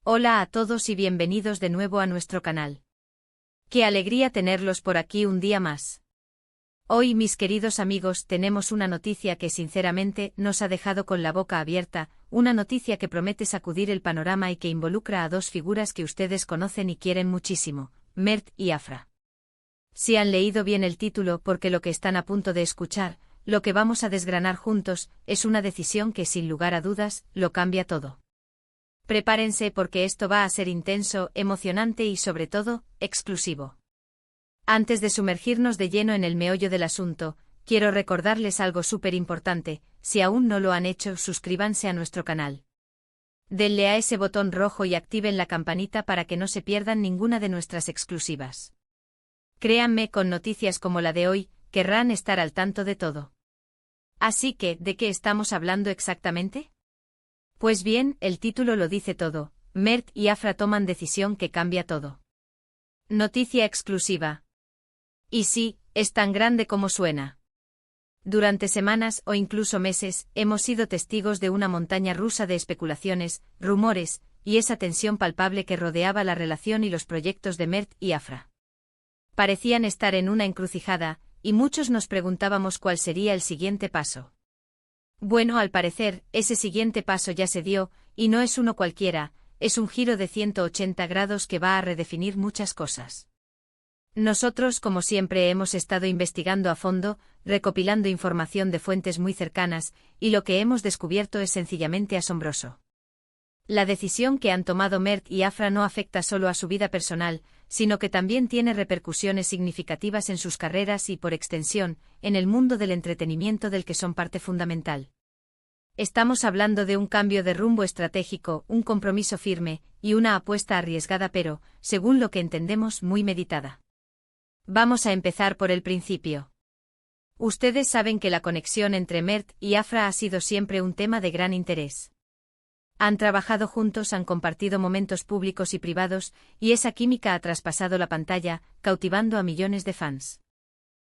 Hola a todos y bienvenidos de nuevo a nuestro canal. Qué alegría tenerlos por aquí un día más. Hoy, mis queridos amigos, tenemos una noticia que sinceramente nos ha dejado con la boca abierta, una noticia que promete sacudir el panorama y que involucra a dos figuras que ustedes conocen y quieren muchísimo, Mert y Afra. Si han leído bien el título, porque lo que están a punto de escuchar, lo que vamos a desgranar juntos, es una decisión que sin lugar a dudas, lo cambia todo. Prepárense porque esto va a ser intenso, emocionante y sobre todo, exclusivo. Antes de sumergirnos de lleno en el meollo del asunto, quiero recordarles algo súper importante: si aún no lo han hecho, suscríbanse a nuestro canal. Denle a ese botón rojo y activen la campanita para que no se pierdan ninguna de nuestras exclusivas. Créanme, con noticias como la de hoy, querrán estar al tanto de todo. Así que, ¿de qué estamos hablando exactamente? Pues bien, el título lo dice todo: Mert y Afra toman decisión que cambia todo. Noticia exclusiva. Y sí, es tan grande como suena. Durante semanas o incluso meses, hemos sido testigos de una montaña rusa de especulaciones, rumores, y esa tensión palpable que rodeaba la relación y los proyectos de Mert y Afra. Parecían estar en una encrucijada, y muchos nos preguntábamos cuál sería el siguiente paso. Bueno, al parecer, ese siguiente paso ya se dio, y no es uno cualquiera, es un giro de 180 grados que va a redefinir muchas cosas. Nosotros, como siempre, hemos estado investigando a fondo, recopilando información de fuentes muy cercanas, y lo que hemos descubierto es sencillamente asombroso. La decisión que han tomado Mert y Afra no afecta solo a su vida personal, sino que también tiene repercusiones significativas en sus carreras y, por extensión, en el mundo del entretenimiento del que son parte fundamental. Estamos hablando de un cambio de rumbo estratégico, un compromiso firme, y una apuesta arriesgada pero, según lo que entendemos, muy meditada. Vamos a empezar por el principio. Ustedes saben que la conexión entre Mert y Afra ha sido siempre un tema de gran interés. Han trabajado juntos, han compartido momentos públicos y privados, y esa química ha traspasado la pantalla, cautivando a millones de fans.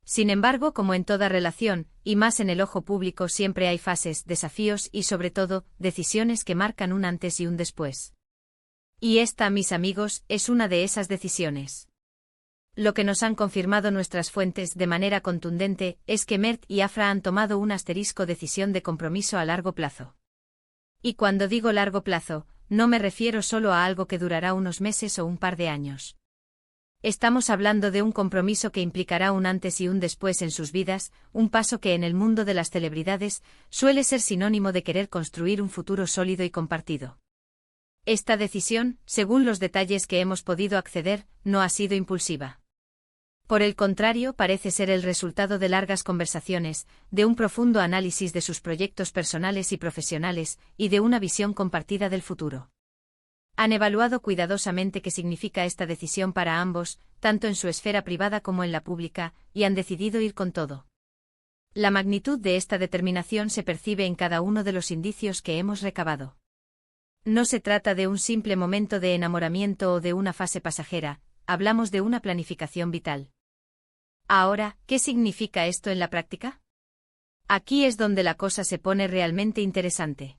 Sin embargo, como en toda relación, y más en el ojo público, siempre hay fases, desafíos y, sobre todo, decisiones que marcan un antes y un después. Y esta, mis amigos, es una de esas decisiones. Lo que nos han confirmado nuestras fuentes de manera contundente es que Mert y Afra han tomado una decisión de compromiso a largo plazo. Y cuando digo largo plazo, no me refiero solo a algo que durará unos meses o un par de años. Estamos hablando de un compromiso que implicará un antes y un después en sus vidas, un paso que en el mundo de las celebridades suele ser sinónimo de querer construir un futuro sólido y compartido. Esta decisión, según los detalles que hemos podido acceder, no ha sido impulsiva. Por el contrario, parece ser el resultado de largas conversaciones, de un profundo análisis de sus proyectos personales y profesionales, y de una visión compartida del futuro. Han evaluado cuidadosamente qué significa esta decisión para ambos, tanto en su esfera privada como en la pública, y han decidido ir con todo. La magnitud de esta determinación se percibe en cada uno de los indicios que hemos recabado. No se trata de un simple momento de enamoramiento o de una fase pasajera, hablamos de una planificación vital. Ahora, ¿qué significa esto en la práctica? Aquí es donde la cosa se pone realmente interesante.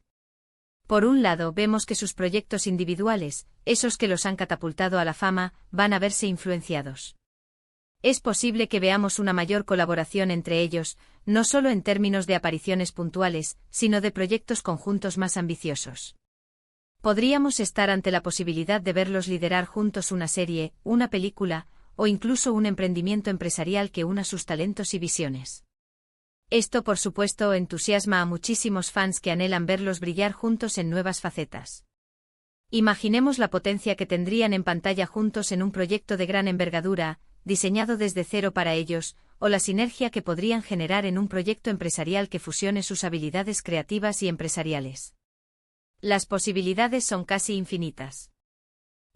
Por un lado, vemos que sus proyectos individuales, esos que los han catapultado a la fama, van a verse influenciados. Es posible que veamos una mayor colaboración entre ellos, no solo en términos de apariciones puntuales, sino de proyectos conjuntos más ambiciosos. Podríamos estar ante la posibilidad de verlos liderar juntos una serie, una película, o incluso un emprendimiento empresarial que una sus talentos y visiones. Esto, por supuesto, entusiasma a muchísimos fans que anhelan verlos brillar juntos en nuevas facetas. Imaginemos la potencia que tendrían en pantalla juntos en un proyecto de gran envergadura, diseñado desde cero para ellos, o la sinergia que podrían generar en un proyecto empresarial que fusione sus habilidades creativas y empresariales. Las posibilidades son casi infinitas.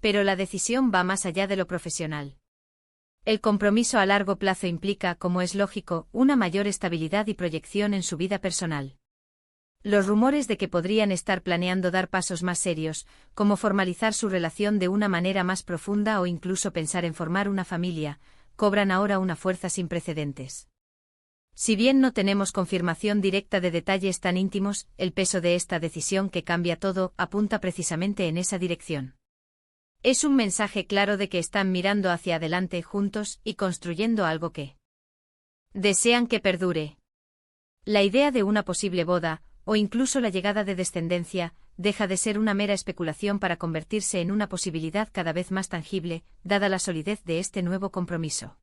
Pero la decisión va más allá de lo profesional. El compromiso a largo plazo implica, como es lógico, una mayor estabilidad y proyección en su vida personal. Los rumores de que podrían estar planeando dar pasos más serios, como formalizar su relación de una manera más profunda o incluso pensar en formar una familia, cobran ahora una fuerza sin precedentes. Si bien no tenemos confirmación directa de detalles tan íntimos, el peso de esta decisión que cambia todo apunta precisamente en esa dirección. Es un mensaje claro de que están mirando hacia adelante juntos y construyendo algo que desean que perdure. La idea de una posible boda, o incluso la llegada de descendencia, deja de ser una mera especulación para convertirse en una posibilidad cada vez más tangible, dada la solidez de este nuevo compromiso.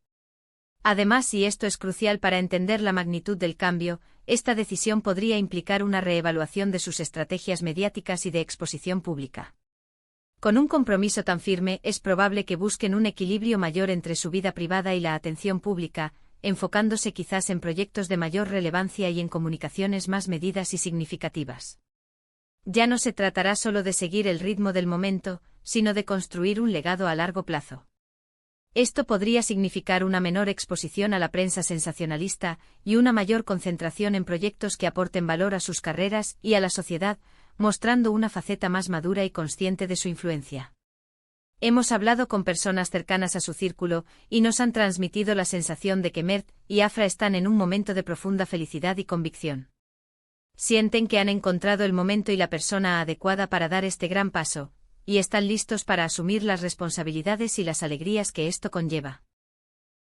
Además, y esto es crucial para entender la magnitud del cambio, esta decisión podría implicar una reevaluación de sus estrategias mediáticas y de exposición pública. Con un compromiso tan firme, es probable que busquen un equilibrio mayor entre su vida privada y la atención pública, enfocándose quizás en proyectos de mayor relevancia y en comunicaciones más medidas y significativas. Ya no se tratará solo de seguir el ritmo del momento, sino de construir un legado a largo plazo. Esto podría significar una menor exposición a la prensa sensacionalista y una mayor concentración en proyectos que aporten valor a sus carreras y a la sociedad, mostrando una faceta más madura y consciente de su influencia. Hemos hablado con personas cercanas a su círculo y nos han transmitido la sensación de que Mert y Afra están en un momento de profunda felicidad y convicción. Sienten que han encontrado el momento y la persona adecuada para dar este gran paso, y están listos para asumir las responsabilidades y las alegrías que esto conlleva.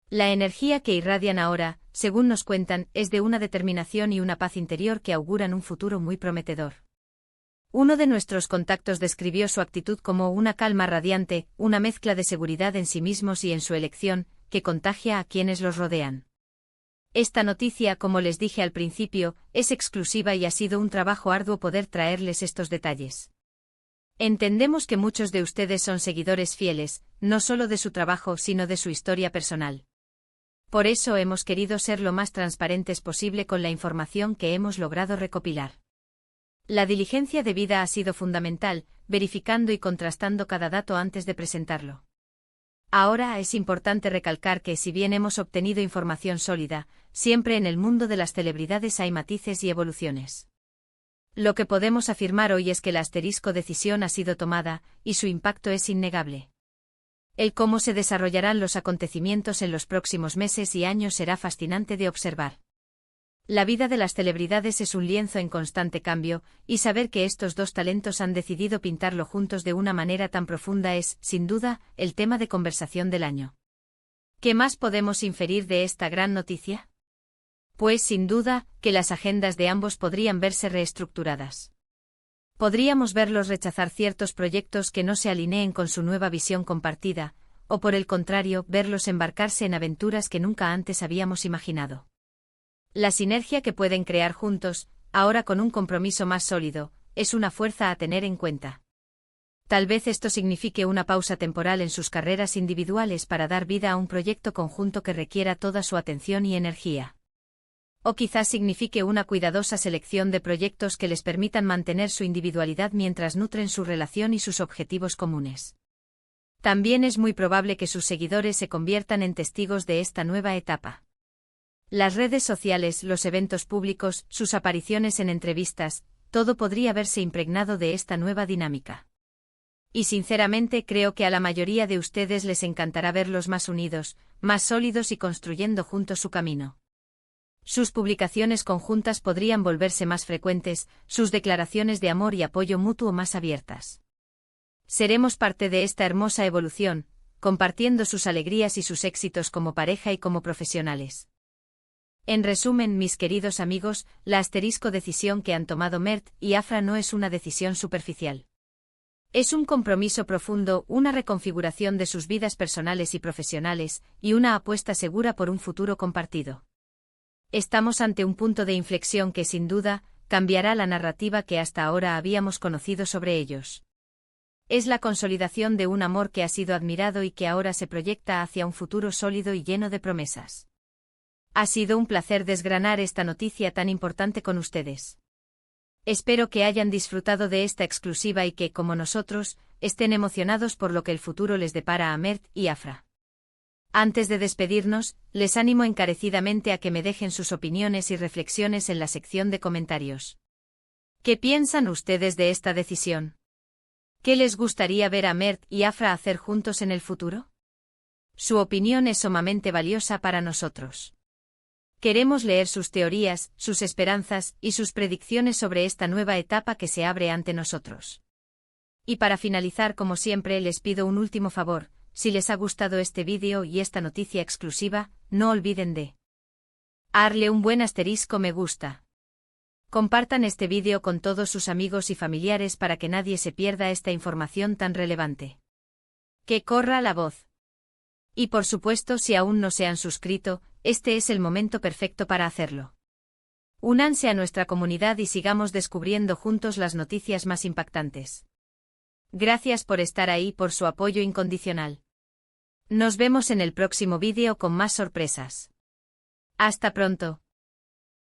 La energía que irradian ahora, según nos cuentan, es de una determinación y una paz interior que auguran un futuro muy prometedor. Uno de nuestros contactos describió su actitud como una calma radiante, una mezcla de seguridad en sí mismos y en su elección, que contagia a quienes los rodean. Esta noticia, como les dije al principio, es exclusiva y ha sido un trabajo arduo poder traerles estos detalles. Entendemos que muchos de ustedes son seguidores fieles, no solo de su trabajo sino de su historia personal. Por eso hemos querido ser lo más transparentes posible con la información que hemos logrado recopilar. La diligencia debida ha sido fundamental, verificando y contrastando cada dato antes de presentarlo. Ahora es importante recalcar que si bien hemos obtenido información sólida, siempre en el mundo de las celebridades hay matices y evoluciones. Lo que podemos afirmar hoy es que la asterisco decisión ha sido tomada, y su impacto es innegable. El cómo se desarrollarán los acontecimientos en los próximos meses y años será fascinante de observar. La vida de las celebridades es un lienzo en constante cambio, y saber que estos dos talentos han decidido pintarlo juntos de una manera tan profunda es, sin duda, el tema de conversación del año. ¿Qué más podemos inferir de esta gran noticia? Pues sin duda, que las agendas de ambos podrían verse reestructuradas. Podríamos verlos rechazar ciertos proyectos que no se alineen con su nueva visión compartida, o por el contrario, verlos embarcarse en aventuras que nunca antes habíamos imaginado. La sinergia que pueden crear juntos, ahora con un compromiso más sólido, es una fuerza a tener en cuenta. Tal vez esto signifique una pausa temporal en sus carreras individuales para dar vida a un proyecto conjunto que requiera toda su atención y energía. O quizás signifique una cuidadosa selección de proyectos que les permitan mantener su individualidad mientras nutren su relación y sus objetivos comunes. También es muy probable que sus seguidores se conviertan en testigos de esta nueva etapa. Las redes sociales, los eventos públicos, sus apariciones en entrevistas, todo podría verse impregnado de esta nueva dinámica. Y sinceramente creo que a la mayoría de ustedes les encantará verlos más unidos, más sólidos y construyendo juntos su camino. Sus publicaciones conjuntas podrían volverse más frecuentes, sus declaraciones de amor y apoyo mutuo más abiertas. Seremos parte de esta hermosa evolución, compartiendo sus alegrías y sus éxitos como pareja y como profesionales. En resumen, mis queridos amigos, la asterisco decisión que han tomado Mert y Afra no es una decisión superficial. Es un compromiso profundo, una reconfiguración de sus vidas personales y profesionales, y una apuesta segura por un futuro compartido. Estamos ante un punto de inflexión que sin duda, cambiará la narrativa que hasta ahora habíamos conocido sobre ellos. Es la consolidación de un amor que ha sido admirado y que ahora se proyecta hacia un futuro sólido y lleno de promesas. Ha sido un placer desgranar esta noticia tan importante con ustedes. Espero que hayan disfrutado de esta exclusiva y que, como nosotros, estén emocionados por lo que el futuro les depara a Mert y Afra. Antes de despedirnos, les animo encarecidamente a que me dejen sus opiniones y reflexiones en la sección de comentarios. ¿Qué piensan ustedes de esta decisión? ¿Qué les gustaría ver a Mert y Afra hacer juntos en el futuro? Su opinión es sumamente valiosa para nosotros. Queremos leer sus teorías, sus esperanzas y sus predicciones sobre esta nueva etapa que se abre ante nosotros. Y para finalizar, como siempre, les pido un último favor: si les ha gustado este vídeo y esta noticia exclusiva, no olviden de darle un buen asterisco me gusta. Compartan este vídeo con todos sus amigos y familiares para que nadie se pierda esta información tan relevante. Que corra la voz. Y por supuesto, si aún no se han suscrito, este es el momento perfecto para hacerlo. Únanse a nuestra comunidad y sigamos descubriendo juntos las noticias más impactantes. Gracias por estar ahí, por su apoyo incondicional. Nos vemos en el próximo vídeo con más sorpresas. Hasta pronto.